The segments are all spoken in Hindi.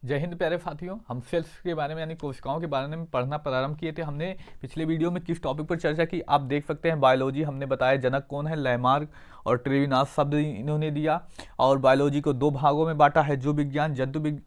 जय हिंद प्यारे साथियों। हम सेल्स के बारे में यानी कोशिकाओं के बारे में पढ़ना प्रारंभ किए थे। हमने पिछले वीडियो में किस टॉपिक पर चर्चा की आप देख सकते हैं। बायोलॉजी हमने बताया, जनक कौन है, लैमार्क और ट्रेविनास शब्द इन्होंने दिया। और बायोलॉजी को दो भागों में बांटा है, जो विज्ञान जंतु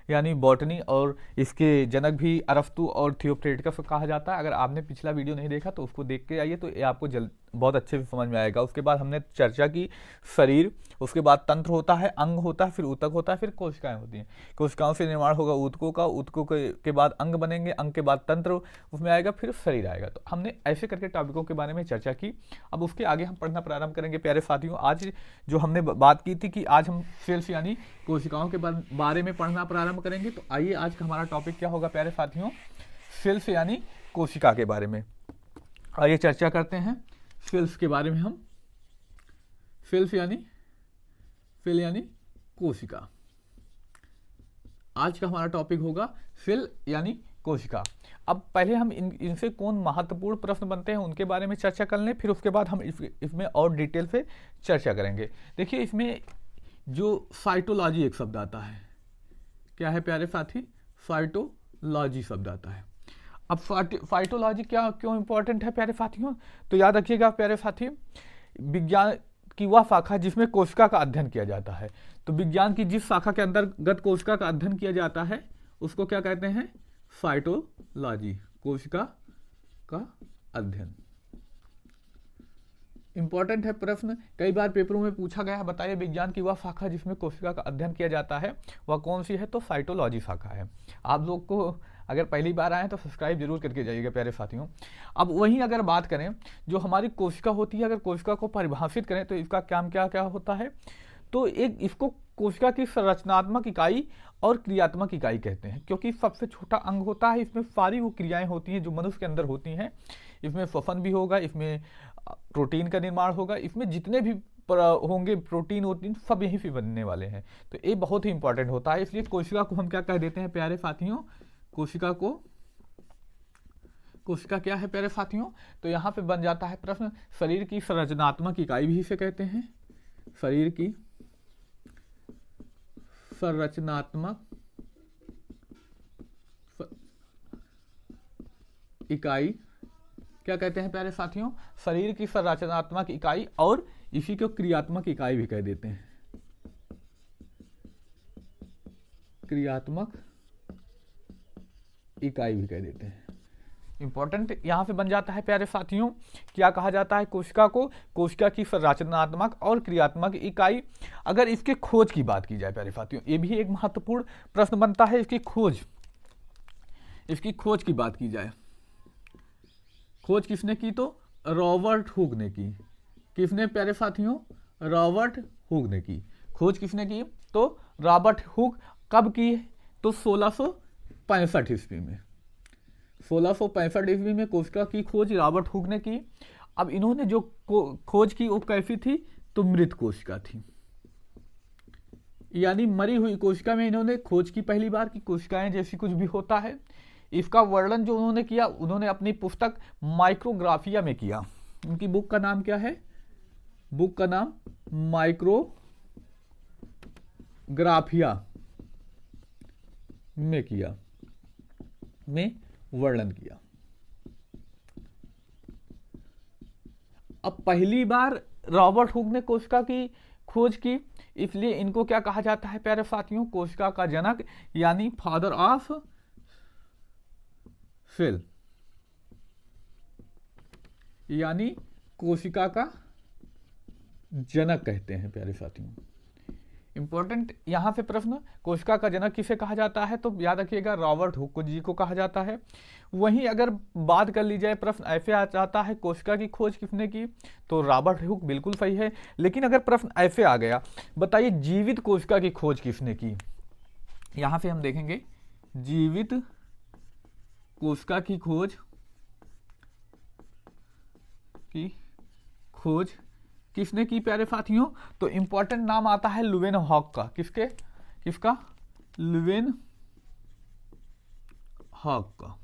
यानी बॉटनी, और इसके जनक भी अरस्तु और थियोफ्रेटिकस कहा जाता है। अगर आपने पिछला वीडियो नहीं देखा तो उसको देख के आइए, तो ये आपको बहुत अच्छे से समझ में आएगा। उसके बाद हमने चर्चा की शरीर, उसके बाद तंत्र होता है, अंग होता है, फिर ऊतक होता है, फिर कोशिकाएं होती हैं। कोशिकाओं से निर्माण होगा ऊतकों का, ऊतकों के बाद अंग बनेंगे, अंग के बाद तंत्र उसमें आएगा, फिर शरीर आएगा। तो हमने ऐसे करके टॉपिकों के बारे में चर्चा की। अब उसके आगे हम पढ़ना प्रारंभ करेंगे प्यारे साथियों। आज जो हमने बात की थी कि आज हम सेल्स यानी कोशिकाओं के बारे में पढ़ना प्रारंभ करेंगे। तो आइए आज का हमारा टॉपिक क्या होगा प्यारे साथियों, सेल्स यानी कोशिका के बारे में। आइए चर्चा करते हैं सेल्स के बारे में। हम सेल्स यानी कोशिका। आज का हमारा टॉपिक होगा सेल यानी कोशिका। अब पहले हम इनसे कौन महत्वपूर्ण प्रश्न बनते हैं उनके बारे में चर्चा कर लें, फिर उसके बाद हम इसमें और डिटेल से चर्चा करेंगे। देखिए, इसमें जो साइटोलॉजी एक शब्द आता है, क्या है प्यारे साथी, साइटोलॉजी शब्द आता है। अब फाइटोलॉजी क्यों इंपॉर्टेंट है प्यारे साथियों, तो याद रखिएगा प्यारे साथी, विज्ञान की वह शाखा जिसमें कोशिका का अध्ययन किया जाता है। तो विज्ञान की जिस शाखा के अंतर्गत कोशिका का अध्ययन किया जाता है उसको क्या कहते हैं, फाइटोलॉजी, कोशिका का अध्ययन। इंपॉर्टेंट है प्रश्न, कई बार पेपरों में पूछा गया है, बताइए विज्ञान की वह शाखा जिसमें कोशिका का अध्ययन किया जाता है वह कौन सी है, तो साइटोलॉजी शाखा है। आप लोग को अगर पहली बार आए तो सब्सक्राइब जरूर करके जाइएगा प्यारे साथियों। अब वहीं अगर बात करें, जो हमारी कोशिका होती है, अगर कोशिका को परिभाषित करें तो इसका काम क्या क्या होता है, तो एक इसको कोशिका की संरचनात्मक इकाई और क्रियात्मक इकाई कहते हैं, क्योंकि सबसे छोटा अंग होता है। इसमें सारी वो क्रियाएं होती हैं जो मनुष्य के अंदर होती हैं। इसमें श्वसन भी होगा, इसमें प्रोटीन का निर्माण होगा, इसमें जितने भी होंगे प्रोटीन वोटीन सब यहीं से बनने वाले हैं। तो ये बहुत ही इंपॉर्टेंट होता है। इसलिए कोशिका को हम क्या कह देते हैं प्यारे साथियों, कोशिका क्या है प्यारे साथियों, तो यहाँ पे बन जाता है प्रश्न, शरीर की संरचनात्मक इकाई भी इसे कहते हैं। शरीर की संरचनात्मक इकाई क्या कहते हैं प्यारे साथियों, शरीर की संरचनात्मक इकाई, और इसी को क्रियात्मक इकाई भी कह देते हैं, क्रियात्मक इकाई भी कह देते हैं। इंपॉर्टेंट यहां से बन जाता है प्यारे साथियों, क्या कहा जाता है कोशिका को, कोशिका की संरचनात्मक और क्रियात्मक इकाई। अगर इसके खोज की बात की जाए प्यारे साथियों, ये भी एक महत्वपूर्ण प्रश्न बनता है। इसकी खोज की बात की जाए, खोज किसने की, तो रॉबर्ट हुक ने की। किसने प्यारे साथियों, रॉबर्ट हुक ने की। खोज किसने की, तो रॉबर्ट हुक। कब की, तो 1665 ईस्वी में। 1665 ईस्वी में कोशिका की खोज रॉबर्ट हुक ने की। अब इन्होंने जो खोज की वो कैसी थी, तो मृत कोशिका थी, यानी मरी हुई कोशिका में इन्होंने खोज की पहली बार कि कोशिकाएं जैसी कुछ भी होता है। इसका वर्णन जो उन्होंने किया, उन्होंने अपनी पुस्तक माइक्रोग्राफिया में किया। उनकी बुक का नाम क्या है, बुक का नाम माइक्रोग्राफिया में किया, में वर्णन किया। अब पहली बार रॉबर्ट हुक ने कोशिका की खोज की, इसलिए इनको क्या कहा जाता है प्यारे साथियों, कोशिका का जनक यानी फादर ऑफ सेल, यानी कोशिका का जनक कहते हैं प्यारे साथियों। इंपॉर्टेंट यहां से प्रश्न, कोशिका का जनक किसे कहा जाता है, तो याद रखिएगा रॉबर्ट हुक जी को कहा जाता है। वहीं अगर बात कर ली जाए, प्रश्न ऐसे आ जाता है कोशिका की खोज किसने की, तो रॉबर्ट हुक बिल्कुल सही है। लेकिन अगर प्रश्न ऐसे आ गया, बताइए जीवित कोशिका की खोज किसने की, यहां से हम देखेंगे जीवित कोशिका की खोज किसने की प्यारे साथियों, तो इंपॉर्टेंट नाम आता है लुवेनहॉक का। किसका, लुवेनहॉक का।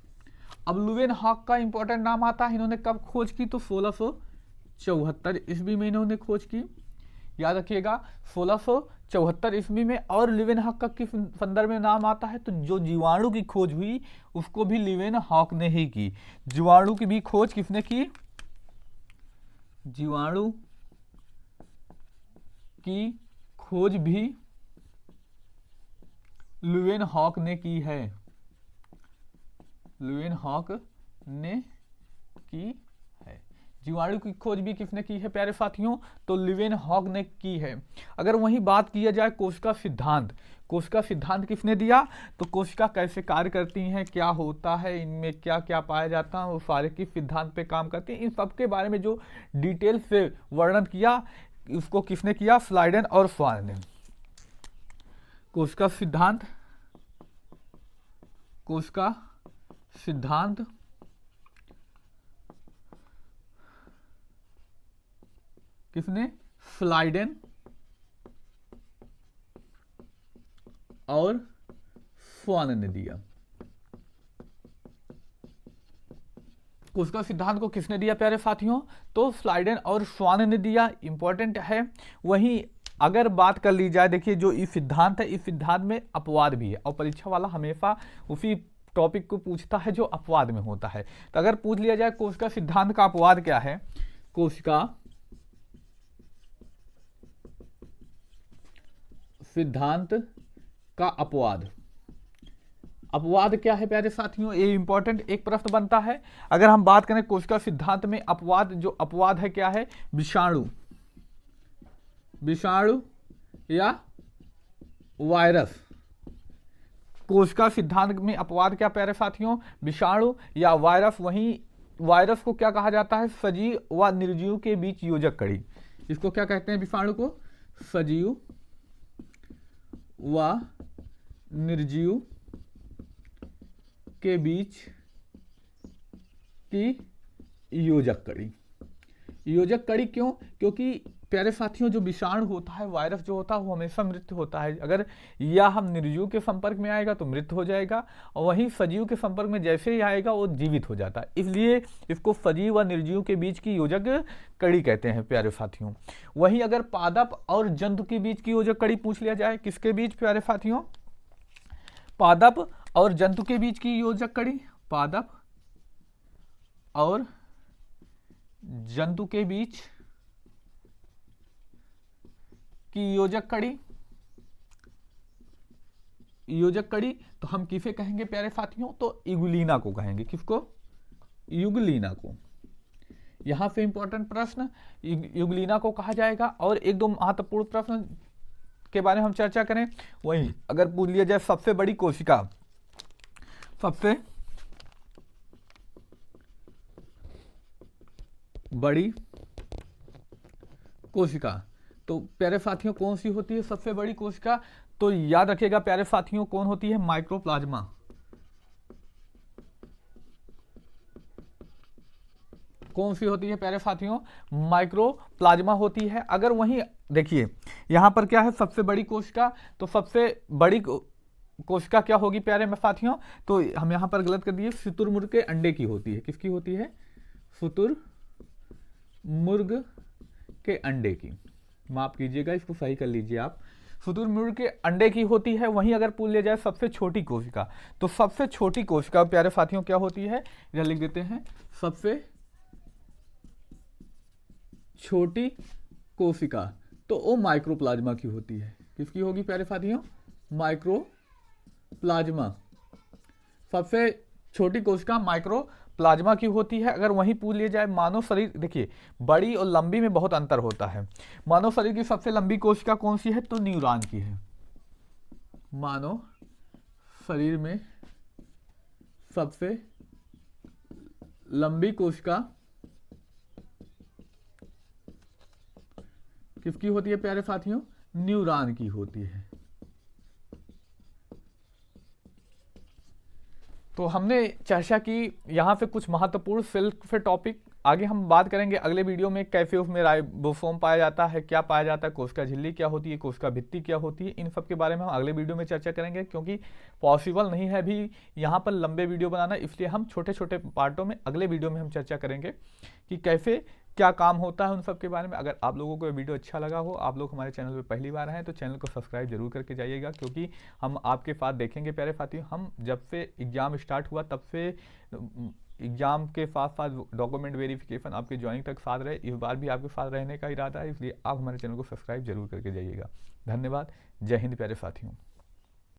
अब लुवेनहॉक का इंपॉर्टेंट नाम आता है, इन्होंने कब खोज की, तो 1674 ईस्वी में इन्होंने खोज की। याद रखिएगा 1674 ईस्वी में। और लीवेनहॉक का किस संदर्भ में नाम आता है, तो जो जीवाणु की खोज हुई उसको भी लीवेनहॉक ने ही की। जीवाणु की भी खोज किसने की, जीवाणु की खोज भी लीवेनहॉक ने की है, लीवेनहॉक ने की है। जीवाणु की खोज भी किसने की है प्यारे साथियों, तो लीवेनहॉक ने की है। अगर वहीं बात किया जाए कोशिका सिद्धांत, कोशिका सिद्धांत किसने दिया, तो कोशिका कैसे कार्य करती हैं, क्या होता है, इनमें क्या क्या पाया जाता है, वो सारे किस सिद्धांत पे काम करते हैं, इन सब के बारे में जो डिटेल से वर्णन किया उसको किसने किया, स्लाइडेन और स्वान ने। कोशिका सिद्धांत, कोशिका सिद्धांत किसने, स्लाइडेन और स्वान ने दिया। कोशिका सिद्धांत को किसने दिया प्यारे साथियों, तो स्लाइडेन और स्वान ने दिया, इंपॉर्टेंट है। वहीं अगर बात कर ली जाए, देखिए जो इस सिद्धांत है, इस सिद्धांत में अपवाद भी है और परीक्षा वाला हमेशा उसी टॉपिक को पूछता है जो अपवाद में होता है। तो अगर पूछ लिया जाए कोशिका सिद्धांत का अपवाद क्या है, कोशिका सिद्धांत का अपवाद, अपवाद क्या है प्यारे साथियों, ये इंपॉर्टेंट एक प्रश्न बनता है। अगर हम बात करें कोशिका सिद्धांत में अपवाद, जो अपवाद है क्या है, विषाणु, विषाणु या वायरस। कोशिका सिद्धांत में अपवाद क्या प्यारे साथियों, विषाणु या वायरस। वहीं वायरस को क्या कहा जाता है, सजीव व निर्जीव के बीच योजक कड़ी। इसको क्या कहते हैं, विषाणु को सजीव व निर्जीव के बीच की योजक कड़ी। योजक कड़ी क्यों, क्योंकि प्यारे साथियों जो विषाणु होता है, वायरस जो होता है, वो हमेशा मृत होता है। अगर या हम निर्जीव के संपर्क में आएगा तो मृत हो जाएगा, और वहीं सजीव के संपर्क में जैसे ही आएगा वो जीवित हो जाता है। इसलिए इसको सजीव व निर्जीव के बीच की योजक कड़ी कहते हैं प्यारे साथियों। वहीं अगर पादप और जंतु के बीच की योजक कड़ी पूछ लिया जाए, किसके बीच प्यारे साथियों, पादप और जंतु के बीच की योजक कड़ी, पादप और जंतु के बीच की योजक कड़ी, योजक कड़ी तो हम किसे कहेंगे प्यारे साथियों, तो युगलीना को कहेंगे। किसको, युगलीना को। यहां से इंपॉर्टेंट प्रश्न युगलीना को कहा जाएगा। और एक दो महत्वपूर्ण प्रश्न के बारे में हम चर्चा करें। वही अगर पूछ लिया जाए सबसे बड़ी कोशिका, सबसे बड़ी कोशिका, तो प्यारे साथियों कौन सी होती है सबसे बड़ी कोशिका, तो याद रखिएगा प्यारे साथियों कौन होती है, माइक्रोप्लाज्मा। कौन सी होती है प्यारे साथियों, माइक्रोप्लाज्मा होती है। अगर वहीं देखिए यहां पर क्या है सबसे बड़ी कोशिका, तो सबसे बड़ी कोशिका क्या होगी प्यारे साथियों, तो हम यहां पर गलत कर दिए, शुतुरमुर्ग के अंडे की होती है। किसकी होती है, शुतुरमुर्ग के अंडे की, माफ कीजिएगा इसको सही कर लीजिए आप, शुतुरमुर्ग के अंडे की होती है। वहीं अगर पूछ लिया जाए सबसे छोटी कोशिका, तो सबसे छोटी कोशिका प्यारे साथियों क्या होती है, इधर लिख देते हैं, सबसे छोटी कोशिका तो वो माइक्रोप्लाज्मा की होती है। किसकी होगी प्यारे साथियों, माइक्रोप्लाज्मा। सबसे छोटी कोशिका माइक्रोप्लाज्मा की होती है। अगर वहीं पूछ लिया जाए मानव शरीर, देखिए बड़ी और लंबी में बहुत अंतर होता है। मानव शरीर की सबसे लंबी कोशिका कौन सी है, तो न्यूरॉन की है। मानव शरीर में सबसे लंबी कोशिका किसकी होती है प्यारे साथियों, न्यूरॉन की होती है। तो हमने चर्चा की यहाँ पे कुछ महत्वपूर्ण सेल्फ टॉपिक। आगे हम बात करेंगे अगले वीडियो में कैसे उसमें राइबोसोम पाया जाता है, क्या पाया जाता है, कोशिका झिल्ली क्या होती है, कोशिका भित्ति क्या होती है, इन सब के बारे में हम अगले वीडियो में चर्चा करेंगे। क्योंकि पॉसिबल नहीं है अभी यहाँ पर लंबे वीडियो बनाना, इसलिए हम छोटे छोटे पार्टों में अगले वीडियो में हम चर्चा करेंगे कि कैसे क्या काम होता है उन सब के बारे में। अगर आप लोगों को ये वीडियो अच्छा लगा हो, आप लोग हमारे चैनल पे पहली बार हैं, तो चैनल को सब्सक्राइब जरूर करके जाइएगा, क्योंकि हम आपके साथ देखेंगे प्यारे साथियों। हम जब से एग्ज़ाम स्टार्ट हुआ तब से एग्ज़ाम के साथ साथ डॉक्यूमेंट वेरिफिकेशन आपके ज्वाइनिंग तक साथ रहे, इस बार भी आपके साथ रहने का इरादा है, इसलिए आप हमारे चैनल को सब्सक्राइब जरूर करके जाइएगा। धन्यवाद। जय हिंद प्यारे साथियों।